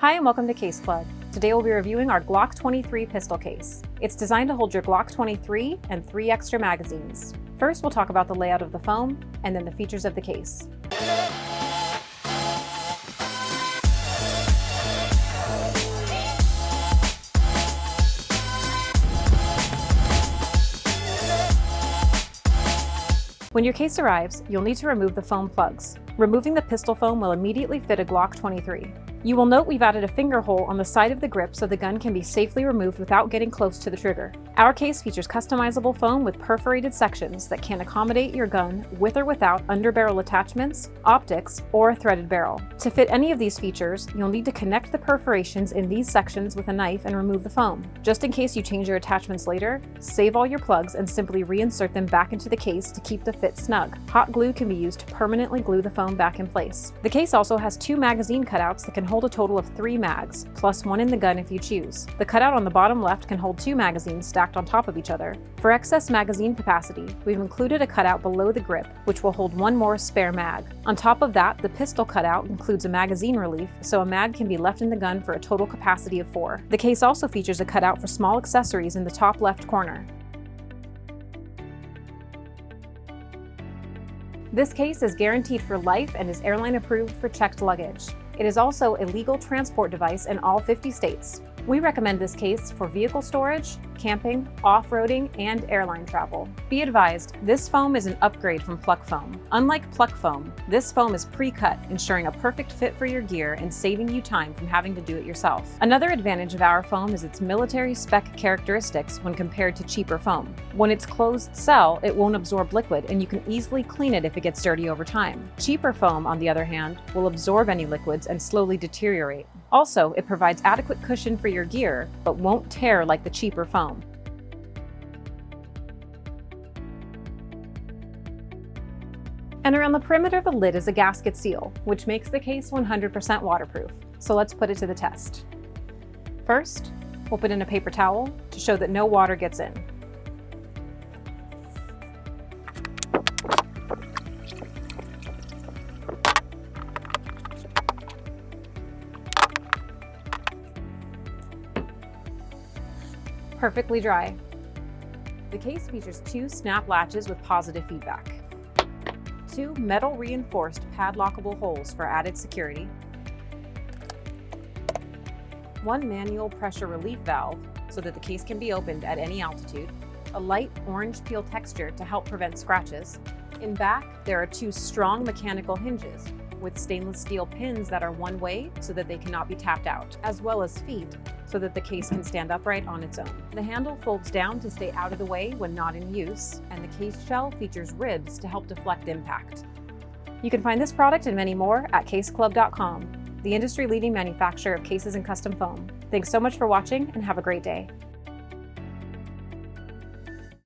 Hi and welcome to Case Club. Today we'll be reviewing our Glock 23 pistol case. It's designed to hold your Glock 23 and 3 extra magazines. First, we'll talk about the layout of the foam and then the features of the case. When your case arrives, you'll need to remove the foam plugs. Removing the pistol foam will immediately fit a Glock 23. You will note we've added a finger hole on the side of the grip so the gun can be safely removed without getting close to the trigger. Our case features customizable foam with perforated sections that can accommodate your gun with or without underbarrel attachments, optics, or a threaded barrel. To fit any of these features, you'll need to connect the perforations in these sections with a knife and remove the foam. Just in case you change your attachments later, save all your plugs and simply reinsert them back into the case to keep the fit snug. Hot glue can be used to permanently glue the foam back in place. The case also has 2 magazine cutouts that can hold a total of 3 mags, plus 1 in the gun if you choose. The cutout on the bottom left can hold 2 magazines stacked on top of each other. For excess magazine capacity, we've included a cutout below the grip, which will hold 1 more spare mag. On top of that, the pistol cutout includes a magazine relief, so a mag can be left in the gun for a total capacity of 4. The case also features a cutout for small accessories in the top left corner. This case is guaranteed for life and is airline approved for checked luggage. It is also a legal transport device in all 50 states. We recommend this case for vehicle storage, camping, off-roading, and airline travel. Be advised, this foam is an upgrade from Pluck foam. Unlike Pluck foam, this foam is pre-cut, ensuring a perfect fit for your gear and saving you time from having to do it yourself. Another advantage of our foam is its military spec characteristics when compared to cheaper foam. When it's closed cell, it won't absorb liquid and you can easily clean it if it gets dirty over time. Cheaper foam, on the other hand, will absorb any liquids and slowly deteriorate. Also, it provides adequate cushion for your gear, but won't tear like the cheaper foam. And around the perimeter of the lid is a gasket seal, which makes the case 100% waterproof. So let's put it to the test. First, we'll put in a paper towel to show that no water gets in. Perfectly dry. The case features 2 snap latches with positive feedback, 2 metal reinforced padlockable holes for added security, 1 manual pressure relief valve so that the case can be opened at any altitude, a light orange peel texture to help prevent scratches. In back, there are 2 strong mechanical hinges with stainless steel pins that are one way so that they cannot be tapped out, as well as feet so that the case can stand upright on its own. The handle folds down to stay out of the way when not in use, and the case shell features ribs to help deflect impact. You can find this product and many more at caseclub.com, the industry-leading manufacturer of cases and custom foam. Thanks so much for watching and have a great day.